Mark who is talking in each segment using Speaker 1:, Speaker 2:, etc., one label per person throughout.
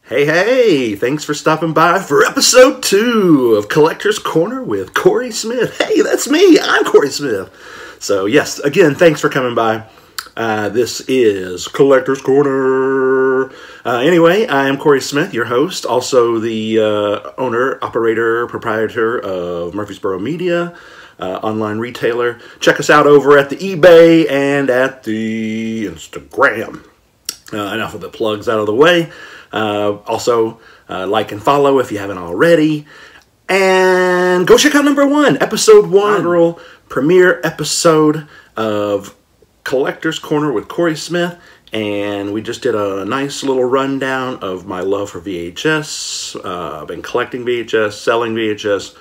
Speaker 1: Hey, thanks for stopping by for episode 2 of Collector's Corner with Corey Smith. Hey, that's me. I'm Corey Smith. So, yes, again, thanks for coming by. This is Collector's Corner. Anyway, I am Corey Smith, your host, also the owner, operator, proprietor of Murfreesboro Media, online retailer. Check us out over at the eBay and at the Instagram. Enough of the plugs out of the way. Also, like and follow if you haven't already. And go check out number 1, episode 1, premiere episode of Collector's Corner with Corey Smith. And we just did a nice little rundown of my love for VHS. I've been collecting VHS, selling VHS,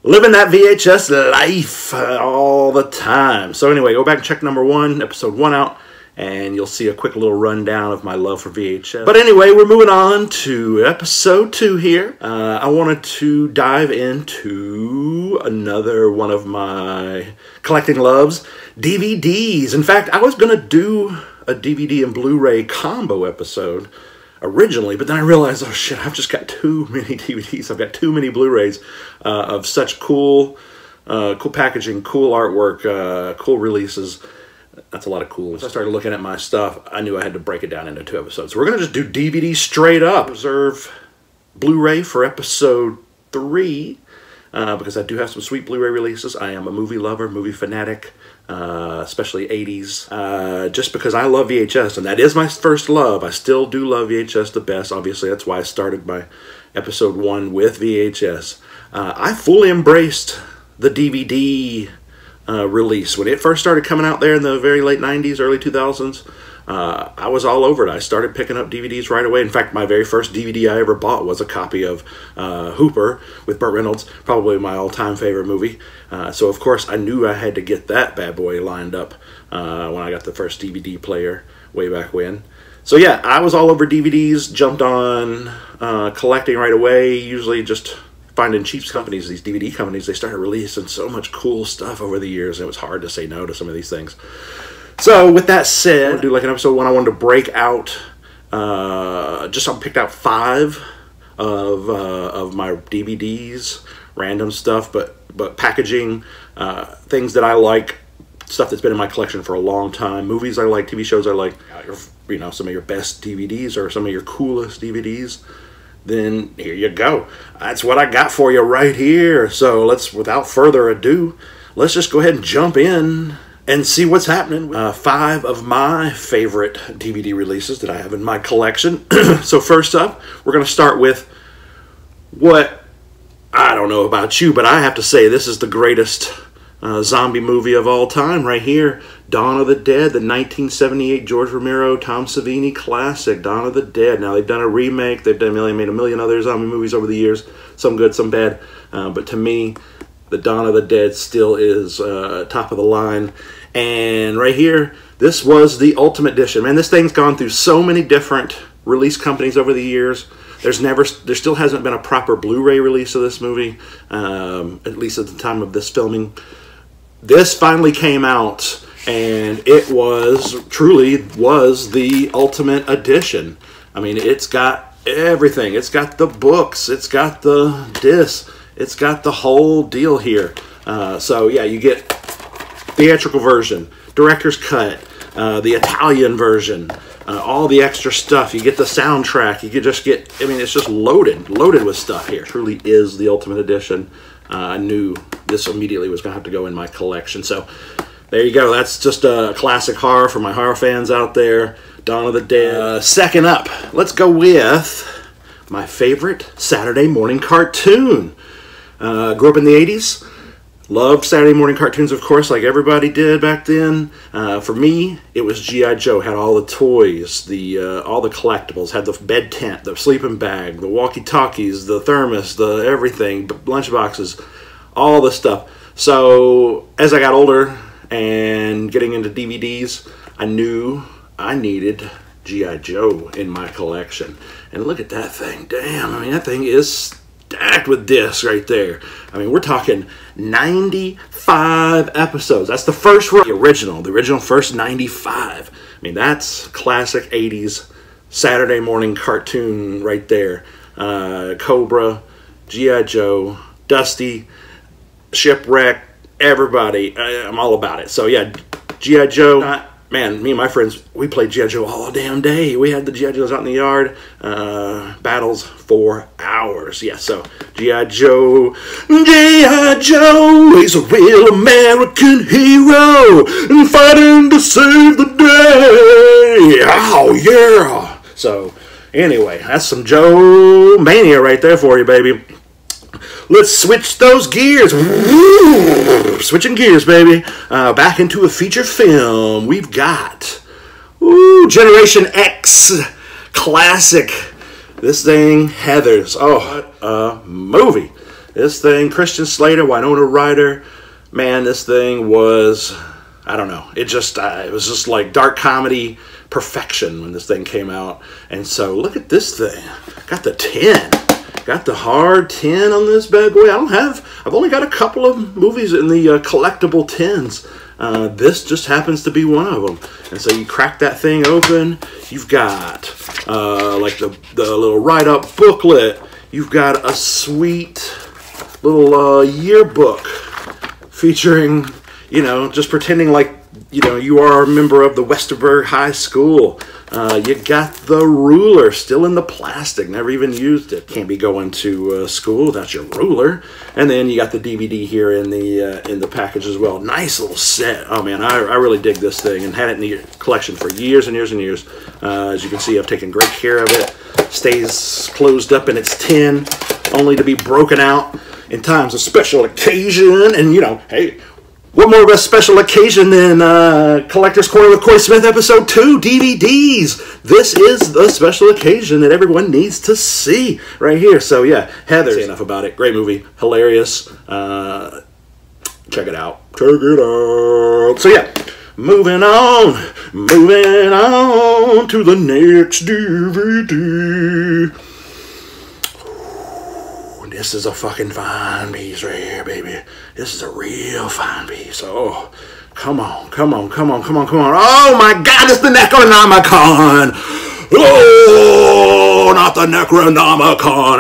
Speaker 1: living that VHS life all the time. So anyway, go back and check number 1, episode 1 out. And you'll see a quick little rundown of my love for VHS. But anyway, we're moving on to episode 2 here. I wanted to dive into another one of my collecting loves, DVDs. In fact, I was going to do a DVD and Blu-ray combo episode originally, but then I realized, oh shit, I've just got too many DVDs. I've got too many Blu-rays of such cool packaging, cool artwork, cool releases. That's a lot of cool. As I started looking at my stuff, I knew I had to break it down into 2 episodes. So we're going to just do DVD straight up. Reserve Blu-ray for episode 3, because I do have some sweet Blu-ray releases. I am a movie lover, movie fanatic, especially 80s. Just because I love VHS, and that is my first love. I still do love VHS the best. Obviously, that's why I started my episode 1 with VHS. I fully embraced the DVD release. When it first started coming out there in the very late 90s, early 2000s, I was all over it. I started picking up DVDs right away. In fact, my very first DVD I ever bought was a copy of Hooper with Burt Reynolds, probably my all-time favorite movie. So, of course, I knew I had to get that bad boy lined up when I got the first DVD player way back when. So, yeah, I was all over DVDs, jumped on collecting right away, usually just finding cheap companies, these DVD companies. They started releasing so much cool stuff over the years, and it was hard to say no to some of these things. So with that said, I'll do like an episode 1. I wanted to break out, I picked out 5 of my DVDs, random stuff, but packaging, things that I like, stuff that's been in my collection for a long time, movies I like, TV shows I like, some of your best DVDs or some of your coolest DVDs. Then here you go. That's what I got for you right here. So without further ado, let's just go ahead and jump in and see what's happening. 5 of my favorite DVD releases that I have in my collection. So first up, we're going to start with what, I don't know about you, but I have to say this is the greatest zombie movie of all time right here. Dawn of the Dead, the 1978 George Romero, Tom Savini classic, Dawn of the Dead. Now, they've done a remake. They've made a million other zombie movies over the years, some good, some bad. But to me, the Dawn of the Dead still is top of the line. And right here, this was the Ultimate Edition. Man, this thing's gone through so many different release companies over the years. There still hasn't been a proper Blu-ray release of this movie, at least at the time of this filming. This finally came out, and it truly was the Ultimate Edition. I mean, it's got everything. It's got the books. It's got the discs. It's got the whole deal here. So, yeah, you get theatrical version, director's cut, the Italian version, all the extra stuff. You get the soundtrack. You could just get, I mean, it's just loaded with stuff here. It truly is the Ultimate Edition. I knew this immediately was going to have to go in my collection. So there you go. That's just a classic horror for my horror fans out there. Dawn of the Dead. Second up, let's go with my favorite Saturday morning cartoon. Grew up in the 80s. Loved Saturday morning cartoons, of course, like everybody did back then. For me, it was G.I. Joe. Had all the toys, all the collectibles. Had the bed tent, the sleeping bag, the walkie-talkies, the thermos, the everything, lunchboxes, all the stuff. So as I got older and getting into DVDs, I knew I needed G.I. Joe in my collection. And look at that thing. Damn, I mean, that thing is stacked with discs right there. I mean, we're talking 95 episodes. That's the first run, the original first 95. I mean, that's classic 80s Saturday morning cartoon right there. Cobra, G.I. Joe, Dusty, Shipwreck, everybody. I'm all about it. So yeah, G.I. Joe. Man, me and my friends, we played G.I. Joe all damn day. We had the G.I. Joes out in the yard. Battles for hours. Yeah, so G.I. Joe. G.I. Joe is a real American hero and fighting to save the day. Oh, yeah. So, anyway, that's some Joe mania right there for you, baby. Let's switch those gears. Switching gears, baby. Back into a feature film. We've got Generation X classic. This thing, Heathers. Oh, what a movie. This thing, Christian Slater, Winona Ryder. Man, this thing was, I don't know. It was just like dark comedy perfection when this thing came out. And so look at this thing. Got the 10. Got the hard 10 on this bad boy. I've only got a couple of movies in the collectible 10s. This just happens to be one of them. And so you crack that thing open. You've got like the little write-up booklet. You've got a sweet little yearbook featuring, you know, just pretending like, you know, you are a member of the Westerberg High School. You got the ruler still in the plastic, never even used it. Can't be going to school without your ruler. And then you got the DVD here in the package as well. Nice little set. Oh man, I really dig this thing and had it in the collection for years and years and years. As you can see, I've taken great care of it. Stays closed up in its tin, only to be broken out in times of special occasion. And you know, hey, what more of a special occasion than Collector's Corner with Corey Smith Episode 2 DVDs? This is the special occasion that everyone needs to see right here. So yeah, Heather. Say enough about it. Great movie. Hilarious. Check it out. Check it out. So yeah, moving on to the next DVD. This is a fucking fine piece right here, baby. This is a real fine piece. Oh, come on. Oh my God, it's the Necronomicon. Oh, not the Necronomicon.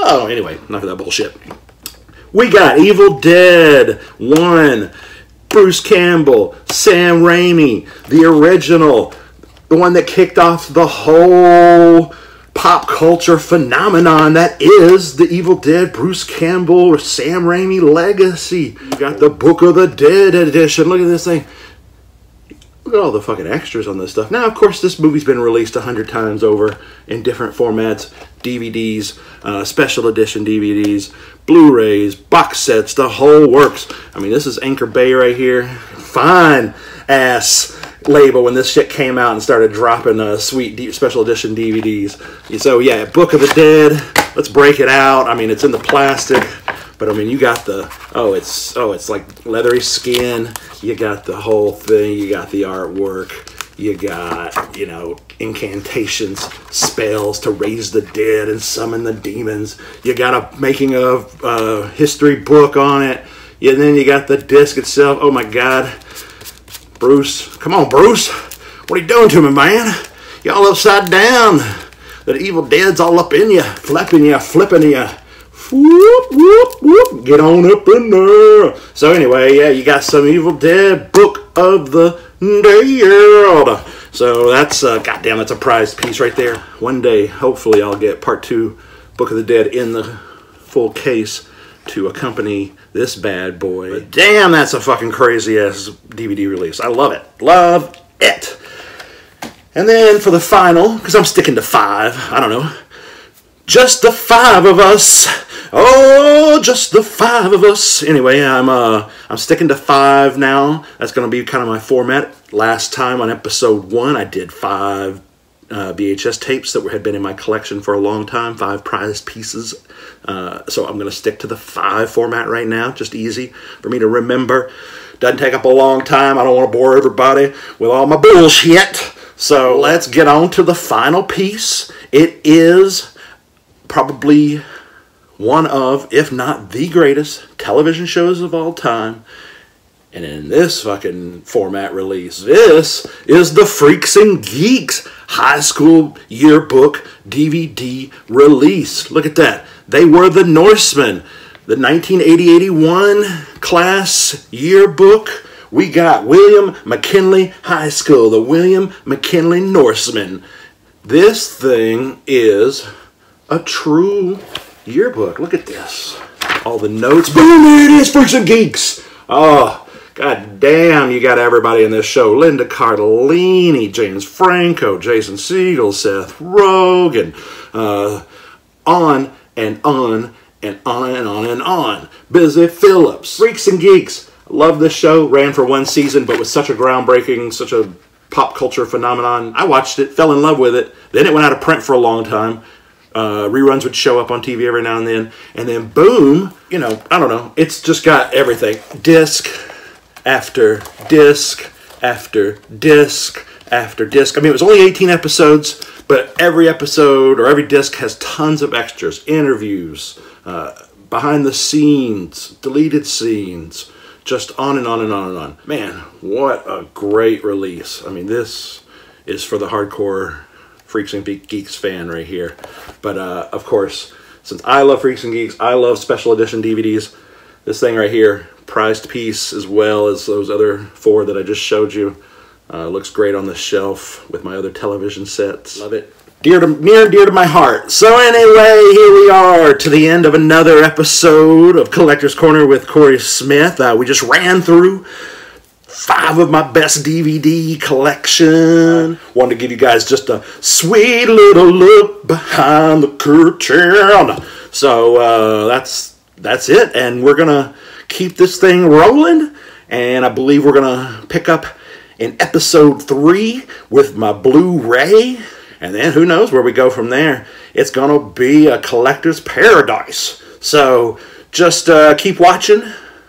Speaker 1: Oh, anyway, enough of that bullshit. We got Evil Dead 1, Bruce Campbell, Sam Raimi, the original, the one that kicked off the whole pop culture phenomenon that is the Evil Dead Bruce Campbell or Sam Raimi legacy. You got the Book of the Dead edition. Look at this thing. Look at all the fucking extras on this stuff. Now, of course, this movie's been released 100 times over in different formats. DVDs, special edition DVDs, Blu-rays, box sets, the whole works. I mean, this is Anchor Bay right here. Fine ass label when this shit came out and started dropping sweet special edition DVDs. So yeah, Book of the Dead. Let's break it out. I mean, it's in the plastic, but I mean, you got the it's like leathery skin. You got the whole thing. You got the artwork. You got, you know, incantations, spells to raise the dead and summon the demons. You got a making of history book on it. And then you got the disc itself. Oh my God. Bruce, come on, Bruce. What are you doing to me, man? You all upside down. The Evil Dead's all up in you, flipping you. Whoop, whoop, whoop. Get on up in there. So anyway, yeah, you got some Evil Dead Book of the Dead. So that's, goddamn, that's a prized piece right there. One day, hopefully, I'll get part 2 Book of the Dead in the full case to accompany this bad boy. But damn, that's a fucking crazy ass DVD release. I love it. Love it. And then for the final, because I'm sticking to 5, I don't know. Just the 5 of us. Oh, just the 5 of us. Anyway, I'm sticking to 5 now. That's going to be kind of my format. Last time on episode 1, I did 5 VHS tapes that had been in my collection for a long time, 5 prized pieces. So I'm going to stick to the 5 format right now, just easy for me to remember. Doesn't take up a long time. I don't want to bore everybody with all my bullshit. So let's get on to the final piece. It is probably one of, if not the greatest television shows of all time. And in this fucking format release, this is the Freaks and Geeks High School Yearbook DVD release. Look at that. They were the Norsemen. The 1980-81 class yearbook. We got William McKinley High School, the William McKinley Norsemen. This thing is a true yearbook. Look at this. All the notes. Boom, there it is, Freaks and Geeks. Oh, god damn, you got everybody in this show. Linda Cardellini, James Franco, Jason Segel, Seth Rogen. On and on and on and on and on. Busy Phillips. Freaks and Geeks. Love this show. Ran for one season, but was such a groundbreaking, such a pop culture phenomenon. I watched it, fell in love with it. Then it went out of print for a long time. Reruns would show up on TV every now and then boom, you know, I don't know. It's just got everything. Disc after disc after disc after disc. I mean, it was only 18 episodes, but every episode or every disc has tons of extras, interviews, behind the scenes, deleted scenes, just on and on and on and on. Man, what a great release. I mean, this is for the hardcore Freaks and Geeks fan right here. But, of course, since I love Freaks and Geeks, I love special edition DVDs. This thing right here, prized piece as well as those other 4 that I just showed you. Looks great on the shelf with my other television sets. Love it. Near and dear to my heart. So anyway, here we are to the end of another episode of Collector's Corner with Corey Smith. We just ran through 5 of my best DVD collection. Wanted to give you guys just a sweet little look behind the curtain. So that's it, and we're gonna keep this thing rolling. And I believe we're gonna pick up in episode 3 with my Blu-ray. And then who knows where we go from there. It's going to be a collector's paradise. So just keep watching.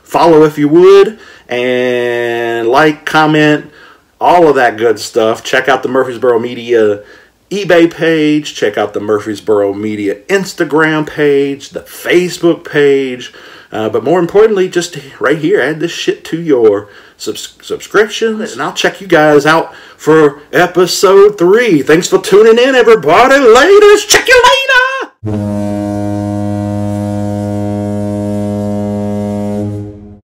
Speaker 1: Follow if you would. And like, comment, all of that good stuff. Check out the Murfreesboro Media eBay page. Check out the Murfreesboro Media Instagram page. The Facebook page. But more importantly, just right here, add this shit to your subscriptions. And I'll check you guys out for episode 3. Thanks for tuning in, everybody. Laters. Check you later.